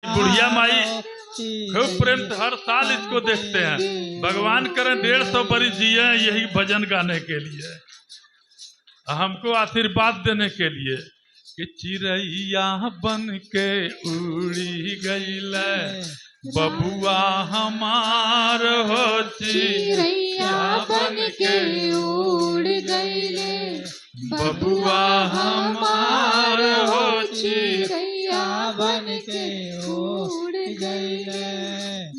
बुढ़िया माई खूब प्रेम से हर साल इसको देखते हैं। भगवान करें 150 बरस जिए यही भजन गाने के लिए, हमको आशीर्वाद देने के लिए कि चिड़ैया बन के उड़ी गईल बबुआ हमार हो, चिड़ैया बन के उड़ गईले बबुआ हमार हो, चिड़ैया बन के उड़ गईले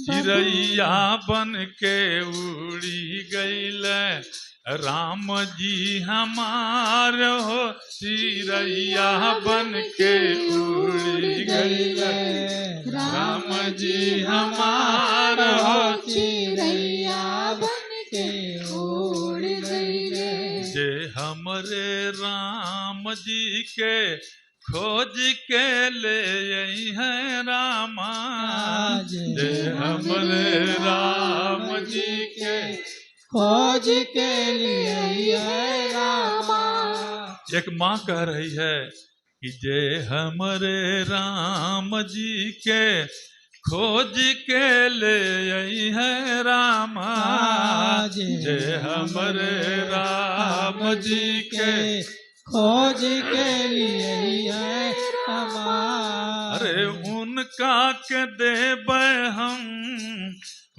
चिड़ैया बन के उड़ी गईल राम जी हमार हो, चिड़ैया बन के उड़ी गईल राम जी हमार हो, चिड़ैया बन के उड़ गईले जे हमरे राम जी के खोज के ले आई है रामा, जे हमरे राम जी के खोज के लिए रामा। एक माँ कह रही है कि जे हमरे राम जी के खोज के ले आई है रामा, जे हमरे राम जी के खोज के लिए रामा। अरे उनका के देबै हम,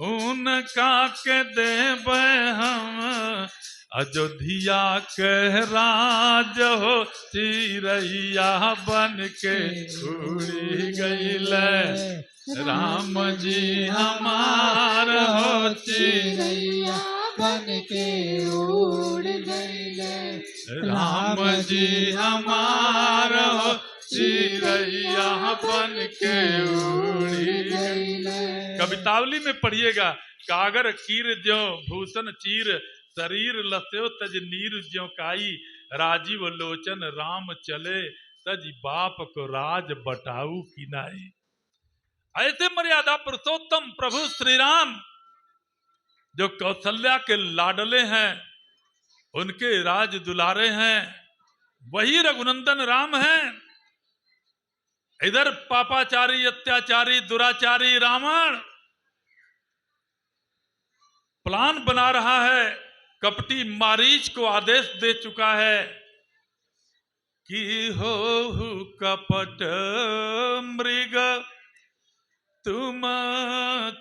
उनका के देबै हम अयोध्या के राज हो, चिड़ैया बन के उड़ी गईल राम जी हमार हो, चिड़ैया बन के उड़ गईले राम जी हमार हो, चिड़ैया बन के उड़ी गईले। कवितावली में पढ़िएगा, कागर कीर ज्यों भूषण चीर, शरीर लस्यो तज नीर ज्यों काई, राजीव लोचन राम चले, तज बाप को राज बटाऊ किनाई। ऐसे मर्यादा पुरुषोत्तम प्रभु श्री राम जो कौशल्या के लाडले हैं, उनके राज दुलारे हैं, वही रघुनंदन राम हैं। इधर पापाचारी अत्याचारी दुराचारी रावण प्लान बना रहा है, कपटी मारीच को आदेश दे चुका है कि हो कपट मृग तुम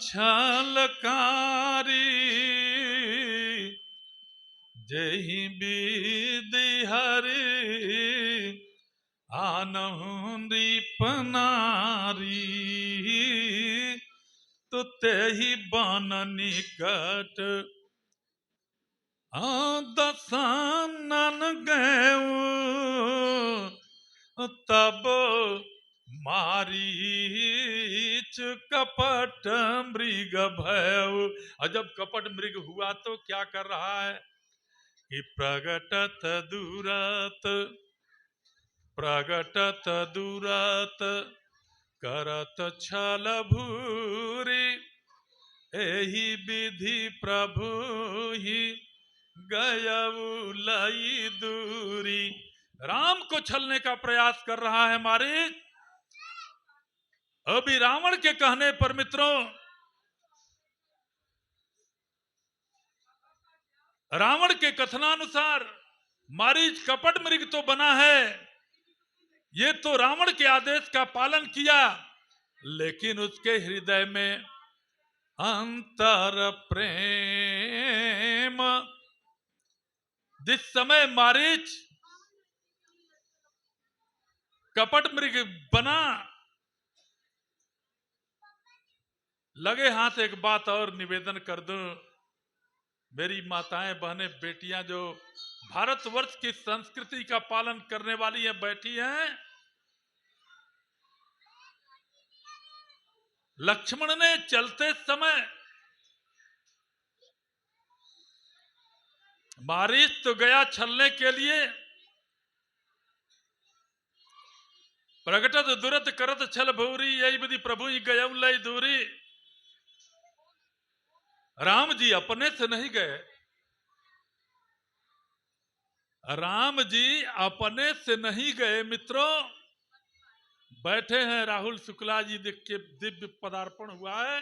छलकारी, जही विधि हरि आनंदी पनारी, तो तेहि बन निकट दसानन गएऊ, तब मारीच कपट मृग भयऊ। और जब कपट मृग हुआ तो क्या कर रहा है कि प्रगटत दूरत, प्रगटत दूरत करत छल भूरी, एहि विधि प्रभु ही गयऊ लई दूरी। राम को छलने का प्रयास कर रहा है मारीच। अभी रावण के कहने पर मित्रों, रावण के कथनानुसार मारीच कपट मृग तो बना है, ये तो रावण के आदेश का पालन किया, लेकिन उसके हृदय में अंतर प्रेम। जिस समय मारीच कपट मृग बना, लगे हाथ एक बात और निवेदन कर दूं, मेरी माताएं बहनें बेटियां जो भारतवर्ष की संस्कृति का पालन करने वाली हैं बैठी हैं, लक्ष्मण ने चलते समय मारीच तो गया छलने के लिए, प्रगटत दुरत करत छल भूरी, यही विधि प्रभु ही गयऊ लई दूरी। राम जी अपने से नहीं गए, राम जी अपने से नहीं गए मित्रों, बैठे हैं राहुल शुक्ला जी देख के दिव्य पदार्पण हुआ है।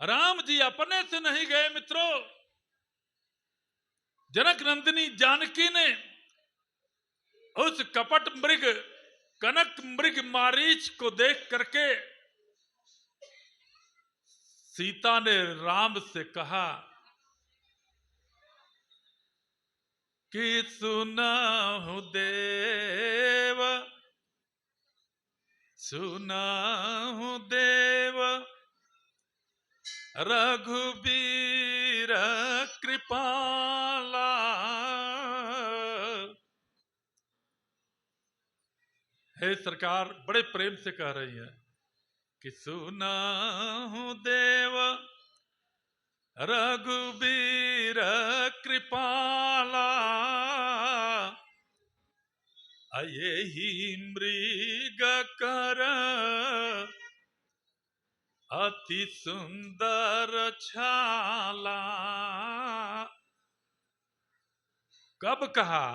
राम जी अपने से नहीं गए मित्रों, जनक नंदिनी जानकी ने उस कपट मृग कनक मृग मारीच को देख करके सीता ने राम से कहा कि सुनाहु देव, सुनाहु देव, रघुबीर कृपाला। हे सरकार, बड़े प्रेम से कह रही है कि सुनाहु देव रघुबीर कृपाला, यही मृग कर अति सुंदर छाला। कब कहा?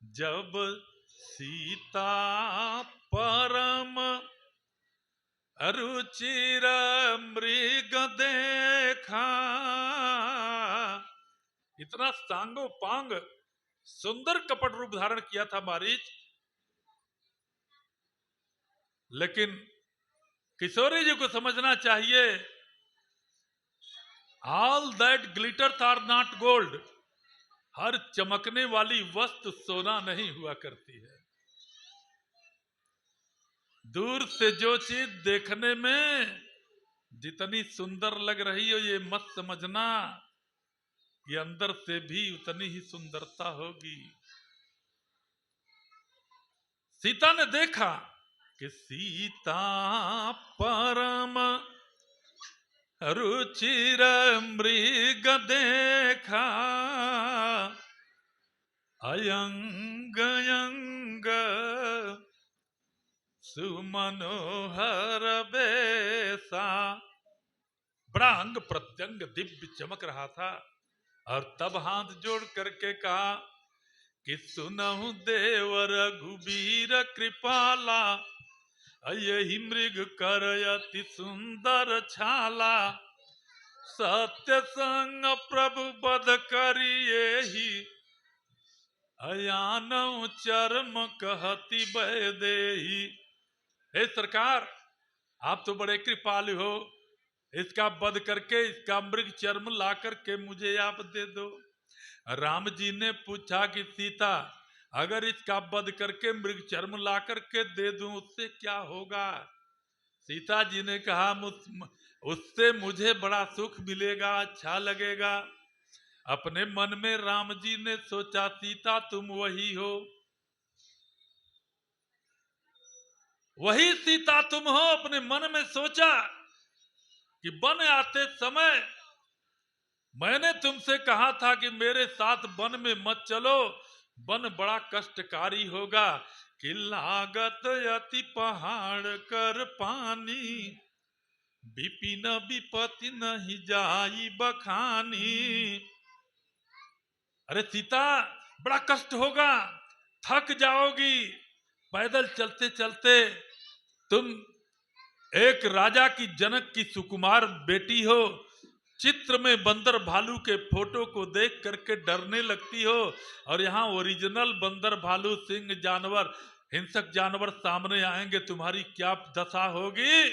जब सीता परम रुचिर मृग देखा। इतना सांगो पांग सुंदर कपट रूप धारण किया था मारीच, लेकिन किशोरी जी को समझना चाहिए, all that glitters are not gold. हर चमकने वाली वस्तु सोना नहीं हुआ करती है। दूर से जो चीज देखने में जितनी सुंदर लग रही हो, ये मत समझना ये अंदर से भी उतनी ही सुंदरता होगी। सीता ने देखा कि सीता परम रुचिर मृग देखा, अयंग यंग सुमनोहर बेसा। बड़ा अंग प्रत्यंग दिव्य चमक रहा था। और तब हाथ जोड़ करके कहा कि सुनहु देव रघुबीर कृपाला, यही मृग कर अति सुंदर छाला। सत्य संग प्रभु बध करिए ही, अयानौ चर्म कहती बहदेही। हे सरकार, आप तो बड़े कृपालु हो, इसका वध करके इसका मृग चर्म ला करके मुझे आप दे दो। राम जी ने पूछा कि सीता, अगर इसका वध करके मृग चर्म ला करके दे दूं उससे क्या होगा? सीता जी ने कहा, उससे मुझे बड़ा सुख मिलेगा, अच्छा लगेगा। अपने मन में राम जी ने सोचा, सीता तुम वही हो, वही सीता तुम हो। अपने मन में सोचा कि वन आते समय मैंने तुमसे कहा था कि मेरे साथ वन में मत चलो, वन बड़ा कष्टकारी होगा, कि लागत अति पहाड़ कर पानी, विपिन विपत्ति नहीं जाई बखानी। अरे सीता, बड़ा कष्ट होगा, थक जाओगी, पैदल चलते चलते। तुम एक राजा की, जनक की सुकुमार बेटी हो, चित्र में बंदर भालू के फोटो को देख करके डरने लगती हो, और यहाँ ओरिजिनल बंदर भालू सिंह जानवर, हिंसक जानवर सामने आएंगे, तुम्हारी क्या दशा होगी?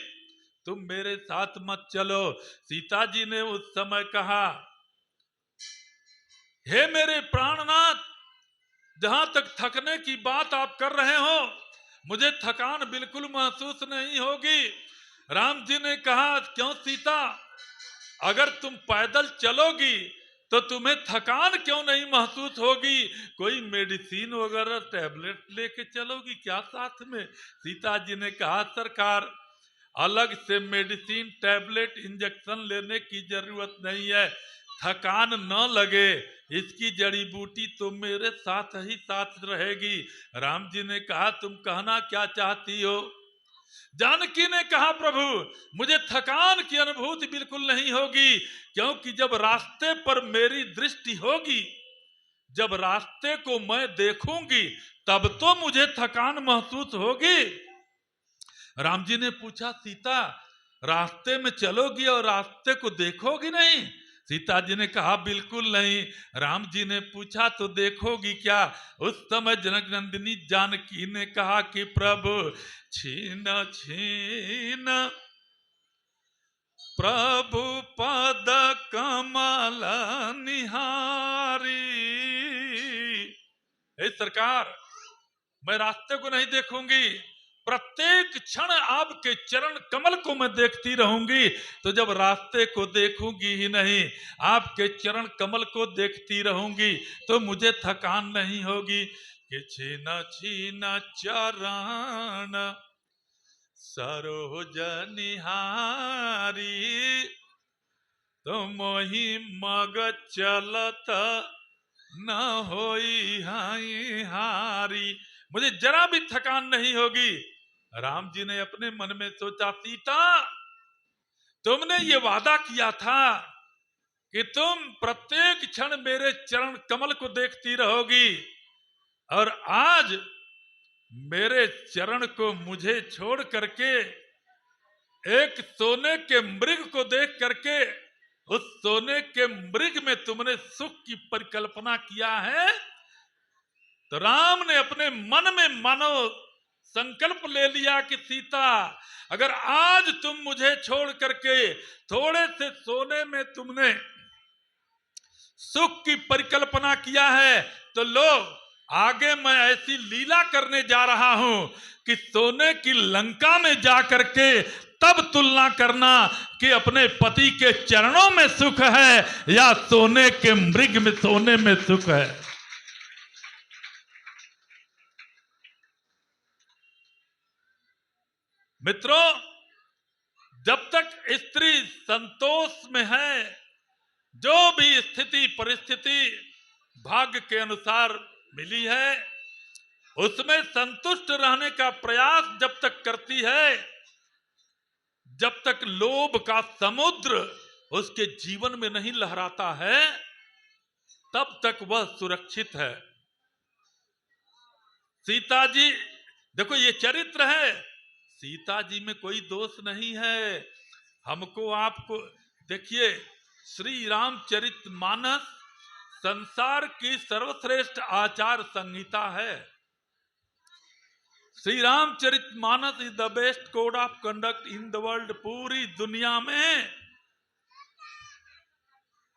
तुम मेरे साथ मत चलो। सीता जी ने उस समय कहा, हे मेरे प्राणनाथ, जहां तक थकने की बात आप कर रहे हो, मुझे थकान बिल्कुल महसूस नहीं होगी। राम जी ने कहा, क्यों सीता, अगर तुम पैदल चलोगी तो तुम्हें थकान क्यों नहीं महसूस होगी? कोई मेडिसिन वगैरह टैबलेट लेके चलोगी क्या साथ में? सीता जी ने कहा, सरकार, अलग से मेडिसिन टैबलेट इंजेक्शन लेने की जरूरत नहीं है, थकान न लगे इसकी जड़ी बूटी तो मेरे साथ ही साथ रहेगी। राम जी ने कहा, तुम कहना क्या चाहती हो? जानकी ने कहा, प्रभु, मुझे थकान की अनुभूति बिल्कुल नहीं होगी, क्योंकि जब रास्ते पर मेरी दृष्टि होगी, जब रास्ते को मैं देखूंगी, तब तो मुझे थकान महसूस होगी। राम जी ने पूछा, सीता रास्ते में चलोगी और रास्ते को देखोगी नहीं? सीता जी ने कहा, बिल्कुल नहीं। राम जी ने पूछा, तो देखोगी क्या? उस समय जनक नंदिनी जानकी ने कहा कि प्रभु छीन छीन प्रभु पद कमल निहारी। हे सरकार, मैं रास्ते को नहीं देखूंगी, प्रत्येक क्षण आपके चरण कमल को मैं देखती रहूंगी। तो जब रास्ते को देखूंगी ही नहीं, आपके चरण कमल को देखती रहूंगी, तो मुझे थकान नहीं होगी। कि छीन छीन चरण सरोज निहारी, तो मोहि मग चलत न होई हाई हारी। मुझे जरा भी थकान नहीं होगी। राम जी ने अपने मन में सोचा, सीता तुमने ये वादा किया था कि तुम प्रत्येक क्षण मेरे चरण कमल को देखती रहोगी, और आज मेरे चरण को मुझे छोड़ करके एक सोने के मृग को देख करके उस सोने के मृग में तुमने सुख की परिकल्पना किया है। तो राम ने अपने मन में मानो संकल्प ले लिया कि सीता, अगर आज तुम मुझे छोड़ करके थोड़े से सोने में तुमने सुख की परिकल्पना किया है, तो लो आगे मैं ऐसी लीला करने जा रहा हूं कि सोने की लंका में जा करके तब तुलना करना कि अपने पति के चरणों में सुख है या सोने के मृग में सोने में सुख है। मित्रों, जब तक स्त्री संतोष में है, जो भी स्थिति परिस्थिति भाग्य के अनुसार मिली है, उसमें संतुष्ट रहने का प्रयास जब तक करती है, जब तक लोभ का समुद्र उसके जीवन में नहीं लहराता है, तब तक वह सुरक्षित है। सीता जी, देखो ये चरित्र है, सीता जी में कोई दोष नहीं है। हमको आपको देखिए, श्री रामचरितमानस संसार की सर्वश्रेष्ठ आचार संहिता है। Shri Ramcharitmanas is the best code of conduct in the world. पूरी दुनिया में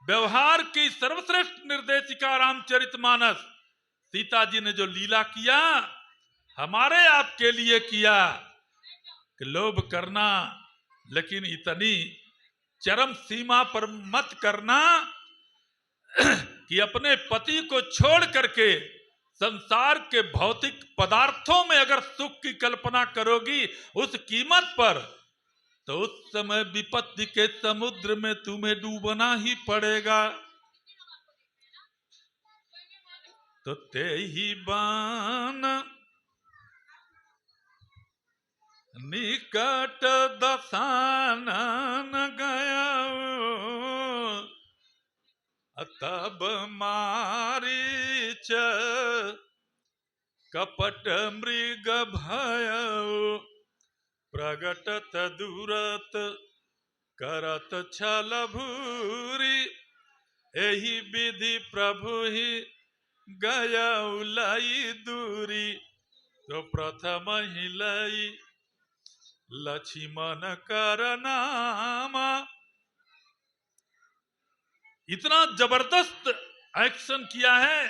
व्यवहार की सर्वश्रेष्ठ निर्देशिका रामचरितमानस। सीता जी ने जो लीला किया, हमारे आपके लिए किया कि लोभ करना, लेकिन इतनी चरम सीमा पर मत करना कि अपने पति को छोड़ करके संसार के भौतिक पदार्थों में अगर सुख की कल्पना करोगी उस कीमत पर, तो उस समय विपत्ति के समुद्र में तुम्हें डूबना ही पड़ेगा। तो ते ही बान निकट दशानन गया, तब मारीच कपट मृग भय, प्रगटत दूरत करत छल भूरी, एहि विधि प्रभु ही गया लई दूरी, तो प्रथम ही लई लक्ष्मण कर नामा। इतना जबरदस्त एक्शन किया है,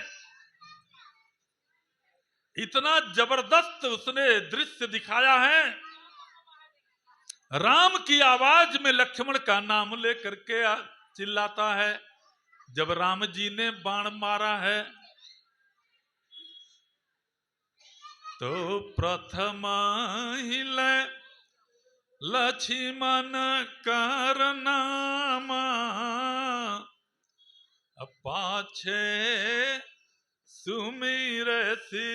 इतना जबरदस्त उसने दृश्य दिखाया है। राम की आवाज में लक्ष्मण का नाम लेकर के चिल्लाता है। जब राम जी ने बाण मारा है, तो प्रथम ही लक्ष्मण कर नामा, पाछे सुमिर सी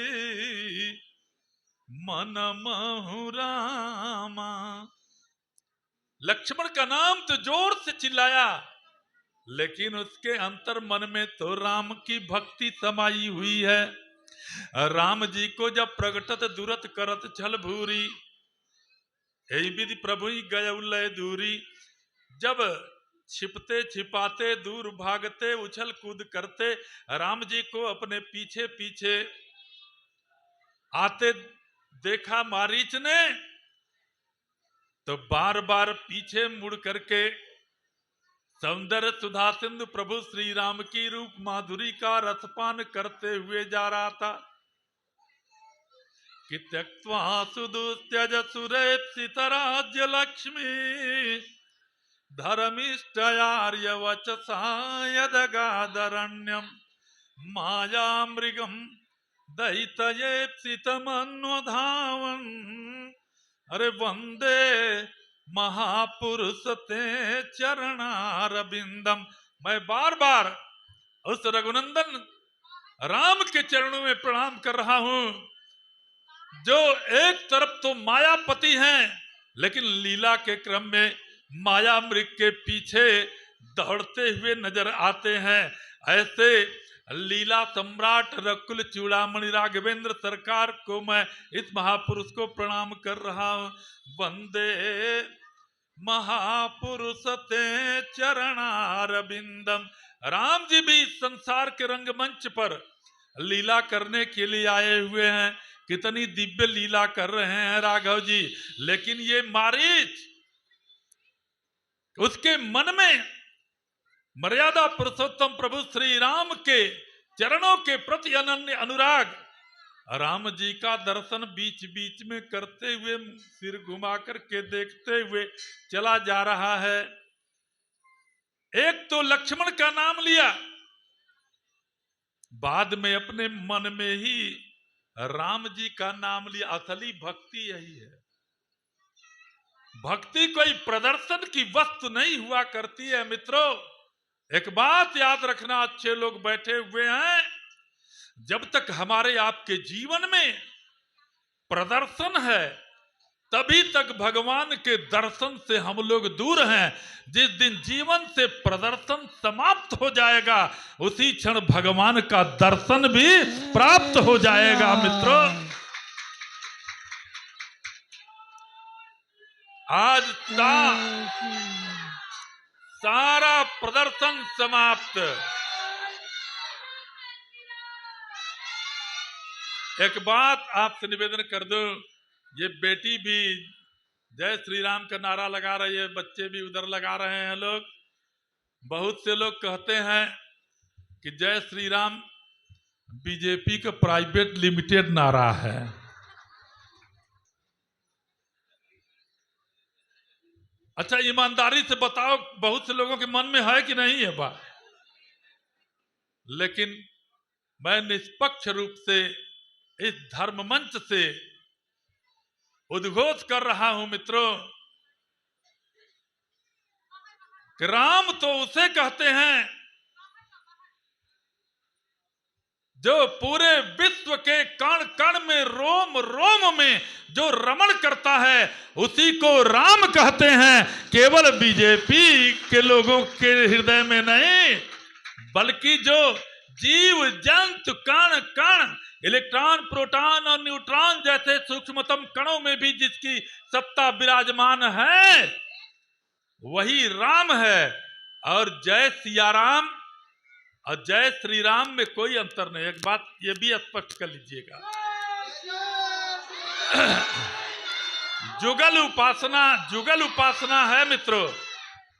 मन महुरामा। लक्ष्मण का नाम तो जोर से चिल्लाया, लेकिन उसके अंतर मन में तो राम की भक्ति समाई हुई है। राम जी को जब प्रगटत दुरत करत छल भूरी, यही विधि प्रभु ही गय लय दूरी। जब छिपते छिपाते दूर भागते उछल कूद करते राम जी को अपने पीछे पीछे आते देखा मारीच ने, तो बार बार पीछे मुड़ करके सौंदर्य सुधा सिंधु प्रभु श्री राम की रूप माधुरी का रसपान करते हुए जा रहा था कि त्यक्त्वा सुदुस्त्यज सुरेप्सित राज्य लक्ष्मी धर्मिष्ठयार्य वचसा यदगादरण्यम माया मृगम दैतयेप्सितमन्वधावन। अरे वंदे महापुरुष ते चरणारविंदम। मैं बार बार उस रघुनंदन राम के चरणों में प्रणाम कर रहा हूं, जो एक तरफ तो मायापति हैं लेकिन लीला के क्रम में माया मृग के पीछे दौड़ते हुए नजर आते हैं। ऐसे लीला सम्राट रकुल चूड़ामणि राघवेंद्र सरकार को मैं इस महापुरुष को प्रणाम कर रहा हूं। वंदे महापुरुष ते चरणारविंदम। राम जी भी संसार के रंगमंच पर लीला करने के लिए आए हुए हैं। कितनी दिव्य लीला कर रहे हैं राघव जी, लेकिन ये मारीच उसके मन में मर्यादा पुरुषोत्तम प्रभु श्री राम के चरणों के प्रति अनन्य अनुराग, राम जी का दर्शन बीच बीच में करते हुए सिर घुमा करके देखते हुए चला जा रहा है। एक तो लक्ष्मण का नाम लिया, बाद में अपने मन में ही राम जी का नाम लिया। असली भक्ति यही है। भक्ति कोई प्रदर्शन की वस्तु नहीं हुआ करती है मित्रों। एक बात याद रखना, अच्छे लोग बैठे हुए हैं, जब तक हमारे आपके जीवन में प्रदर्शन है तभी तक भगवान के दर्शन से हम लोग दूर हैं। जिस दिन जीवन से प्रदर्शन समाप्त हो जाएगा उसी क्षण भगवान का दर्शन भी प्राप्त हो जाएगा मित्रों। आज सारा प्रदर्शन समाप्त। एक बात आपसे निवेदन कर दूं, ये बेटी भी जय श्री राम का नारा लगा रही है, बच्चे भी उधर लगा रहे हैं लोग। बहुत से लोग कहते हैं कि जय श्री राम बीजेपी का प्राइवेट लिमिटेड नारा है। अच्छा ईमानदारी से बताओ, बहुत से लोगों के मन में है कि नहीं है बात? लेकिन मैं निष्पक्ष रूप से इस धर्म मंच से उद्घोष कर रहा हूं मित्रों कि राम तो उसे कहते हैं जो पूरे विश्व के कण कण में रोम रोम में जो रमण करता है, उसी को राम कहते हैं। केवल बीजेपी के लोगों के हृदय में नहीं, बल्कि जो जीव जंतु कण कण इलेक्ट्रॉन प्रोटॉन और न्यूट्रॉन जैसे सूक्ष्मतम कणों में भी जिसकी सत्ता विराजमान है वही राम है। और जय सिया राम और जय श्री राम में कोई अंतर नहीं। एक बात ये भी स्पष्ट कर लीजिएगा, जुगल उपासना है मित्रों।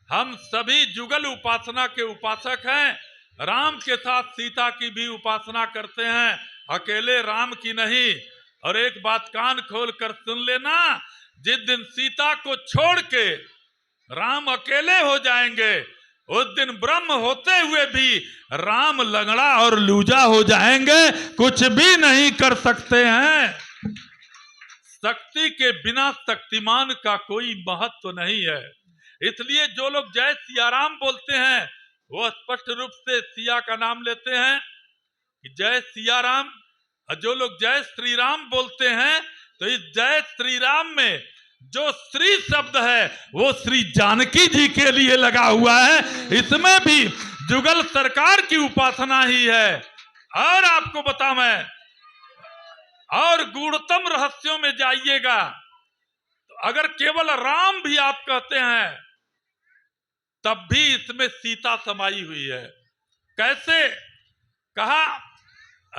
हम सभी जुगल उपासना के उपासक हैं। राम के साथ सीता की भी उपासना करते हैं, अकेले राम की नहीं। और एक बात कान खोल कर सुन लेना, जिस दिन सीता को छोड़ के राम अकेले हो जाएंगे उस दिन ब्रह्म होते हुए भी राम लंगड़ा और लूजा हो जाएंगे, कुछ भी नहीं कर सकते हैं। शक्ति के बिना शक्तिमान का कोई महत्व नहीं है। इसलिए जो लोग जय सिया राम बोलते हैं वो स्पष्ट रूप से सिया का नाम लेते हैं कि जय सिया राम। और जो लोग जय श्री राम बोलते हैं तो इस जय श्री राम में जो श्री शब्द है वो श्री जानकी जी के लिए लगा हुआ है। इसमें भी जुगल सरकार की उपासना ही है। और आपको बता मैं और गूढ़तम रहस्यों में जाइएगा तो अगर केवल राम भी आप कहते हैं तब भी इसमें सीता समाई हुई है। कैसे? कहा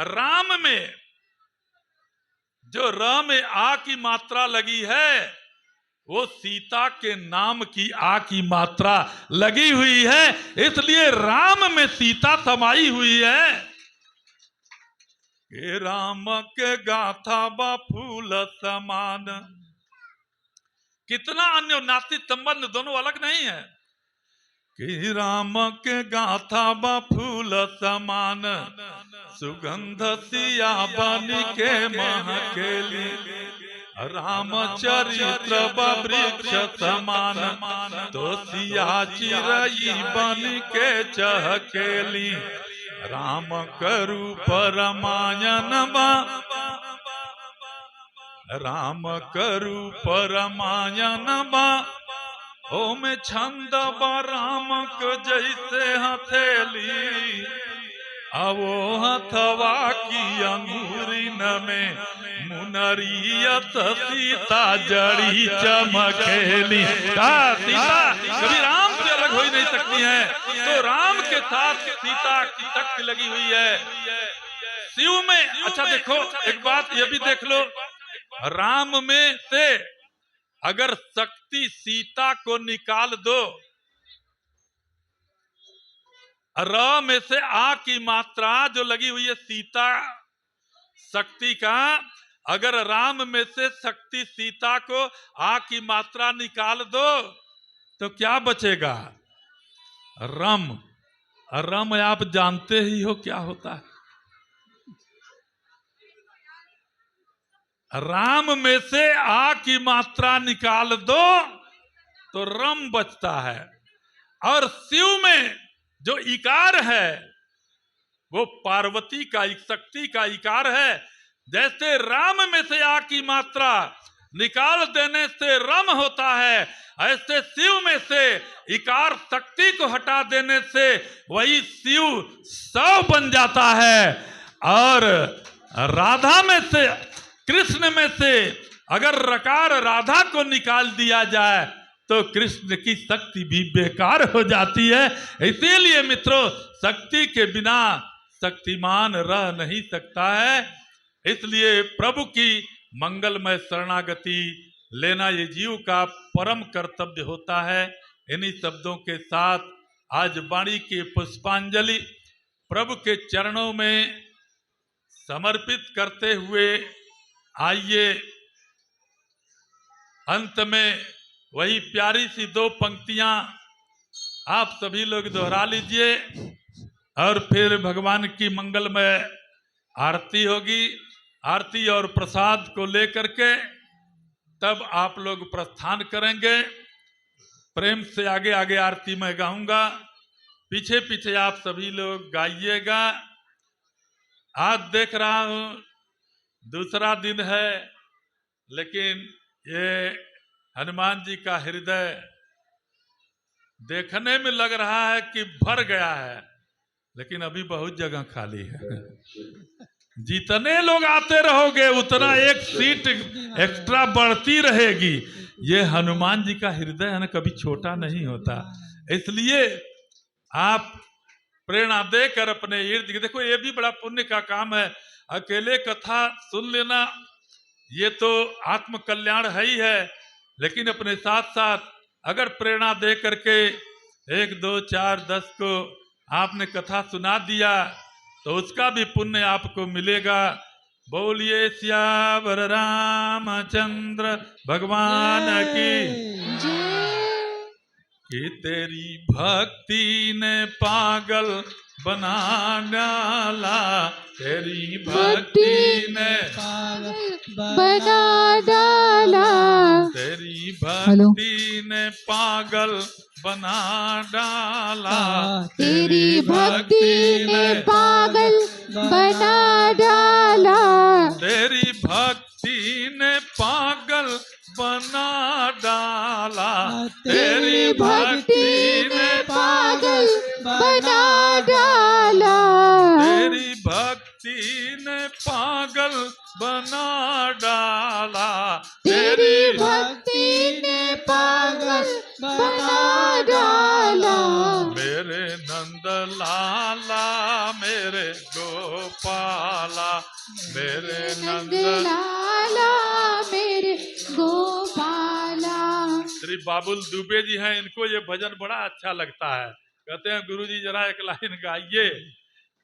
राम में जो र में आ की मात्रा लगी है वो सीता के नाम की आ की मात्रा लगी हुई है, इसलिए राम में सीता समाई हुई है। के राम के गाथा बा फूल समान। कितना अन्योन्यासी संबंध, दोनों अलग नहीं है। कि राम के गाथा बा फूल समान, सुगंध सिया बन के महकेली। राम चरित्र वृक्ष समान, तो सिया चिरई बन के चहकेली। राम करू परमायन बा, राम करू परमायन बा। ओम छंद बा राम को जैसे हथेली, आवो हथवा की अंगूरी न में मुनरियत सीता जड़ी चमकेली। सीता कभी राम से अलग हो ही नहीं सकती है, तो राम के साथ सीता की शक्ति लगी हुई है। शिव में अच्छा देखो एक बात ये भी देख लो, राम में से अगर शक्ति सीता को निकाल दो, र में से आ की मात्रा जो लगी हुई है सीता शक्ति का, अगर राम में से शक्ति सीता को आ की मात्रा निकाल दो तो क्या बचेगा? रम। रम आप जानते ही हो क्या होता है। राम में से आ की मात्रा निकाल दो तो रम बचता है। और शिव में जो इकार है वो पार्वती का शक्ति का इकार है। जैसे राम में से आ की मात्रा निकाल देने से रम होता है, ऐसे शिव में से इकार शक्ति को हटा देने से वही शिव सौ बन जाता है। और राधा में से, कृष्ण में से अगर रकार राधा को निकाल दिया जाए तो कृष्ण की शक्ति भी बेकार हो जाती है। इसीलिए मित्रों, शक्ति के बिना शक्तिमान रह नहीं सकता है। इसलिए प्रभु की मंगलमय शरणागति लेना ये जीव का परम कर्तव्य होता है। इन्हीं शब्दों के साथ आज वाणी की पुष्पांजलि प्रभु के चरणों में समर्पित करते हुए आइए अंत में वही प्यारी सी दो पंक्तियां आप सभी लोग दोहरा लीजिए और फिर भगवान की मंगलमय आरती होगी। आरती और प्रसाद को लेकर के तब आप लोग प्रस्थान करेंगे। प्रेम से आगे आगे आरती में गाऊंगा, पीछे पीछे आप सभी लोग गाइएगा। आज देख रहा हूं दूसरा दिन है, लेकिन ये हनुमान जी का हृदय देखने में लग रहा है कि भर गया है, लेकिन अभी बहुत जगह खाली है। जितने लोग आते रहोगे उतना एक सीट एक्स्ट्रा बढ़ती रहेगी। ये हनुमान जी का हृदय है ना, कभी छोटा नहीं होता। इसलिए आप प्रेरणा देकर अपने इर्द गिर्द, देखो ये भी बड़ा पुण्य का काम है। अकेले कथा सुन लेना ये तो आत्म कल्याण है ही है, लेकिन अपने साथ साथ अगर प्रेरणा दे करके 1, 2, 4, 10 को आपने कथा सुना दिया तो उसका भी पुण्य आपको मिलेगा। बोलिए सियावर रामचंद्र भगवान की। कि तेरी भक्ति ने पागल बना डाला, तेरी भक्ति ने बना डाला, तेरी भक्ति ने पागल बना डाला, तेरी भक्ति ने पागल बना डाला, तेरी भक्ति ने पागल बना डाला, तेरी भक्ति ने पागल बना डाला, तेरी भक्ति ने पागल बना डाला, तेरी भक्ति ने पागल बना डाला। मेरे नंद लाला मेरे गोपाला, मेरे नंद नंद। लाला मेरे गोपाला। श्री बाबुल दुबे जी हैं, इनको ये भजन बड़ा अच्छा लगता है। कहते हैं गुरुजी जरा एक लाइन गाइए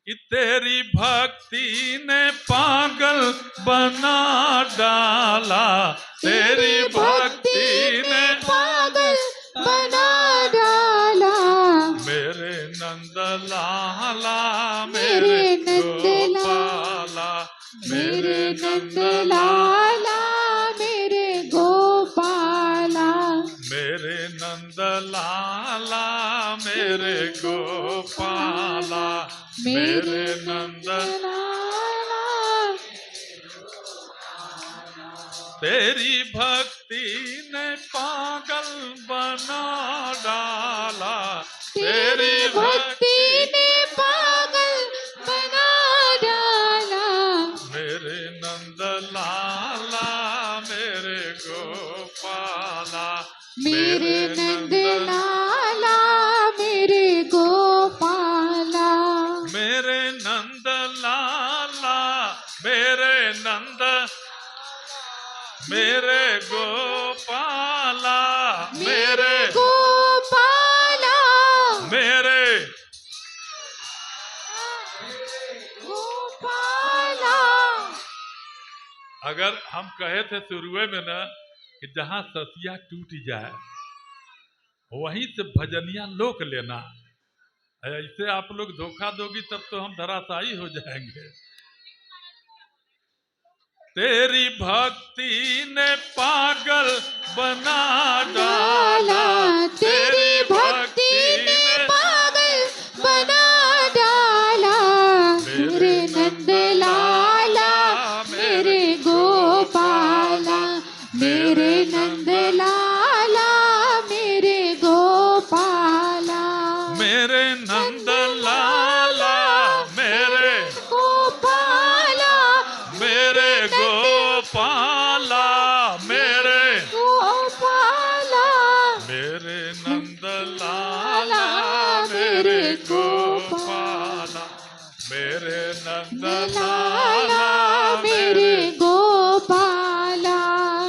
कि तेरी भक्ति ने पागल बना डाला, तेरी भक्ति ने पागल बना डाला। मेरे नंद लाला मेरे मेरे नंद गोपाला, मेरे नंद लाला मेरे गोपाला। मेरे नंद लाला मेरे गोपाला, मेरे नंद। लाला। तेरी भक्ति ने पागल बना डाला, तेरी भक्ति ने पागल बना डाला। मेरे नंद लाला मेरे गोपाला, मेरे नंद लाला मेरे गोपाला। मेरे नंद लाला मेरे नंद, मेरे गोपाला, मेरे गोपाला। मेरे गोपाला। अगर हम कहे थे शुरुए में ना कि जहां सतिया टूट जाए वहीं से भजनिया लोक लेना, ऐसे आप लोग धोखा दोगी तब तो हम धराशायी हो जाएंगे। तेरी भक्ति ने पागल बना डाला, तेरी भक्ति ने पागल बना डाला। मेरे नंद लाला मेरे गोपाला, मेरे नंद लाला मेरे गोपाला। मेरे नंद लाला मेरे गोपाला। मेरे गोपाला, मेरे गोपाला। मेरे नंद लाला मेरे गोपाला, मेरे नंद लाला मेरे गोपाला।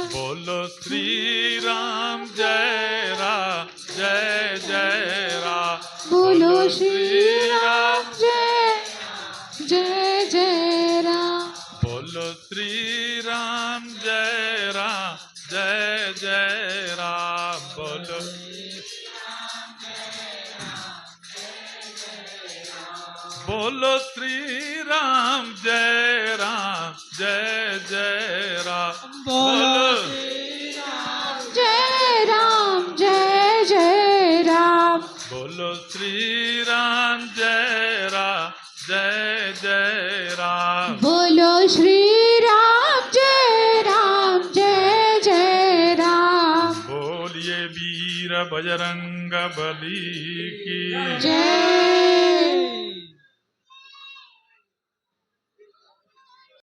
बोलो श्री राम जय राम जय जय राम, बोलो श्री राम जय जय जय राम। बोलो श्री राम जय राम जय जय राम, बोलो बोलो श्री राम जय राम जय जय राम, बोलो जय राम जय जय राम। बोलो श्री राम जय राम जय जय राम। बोलो श्री राम जय राम जय जय राम। बोलिए वीर बजरंग बली की जय।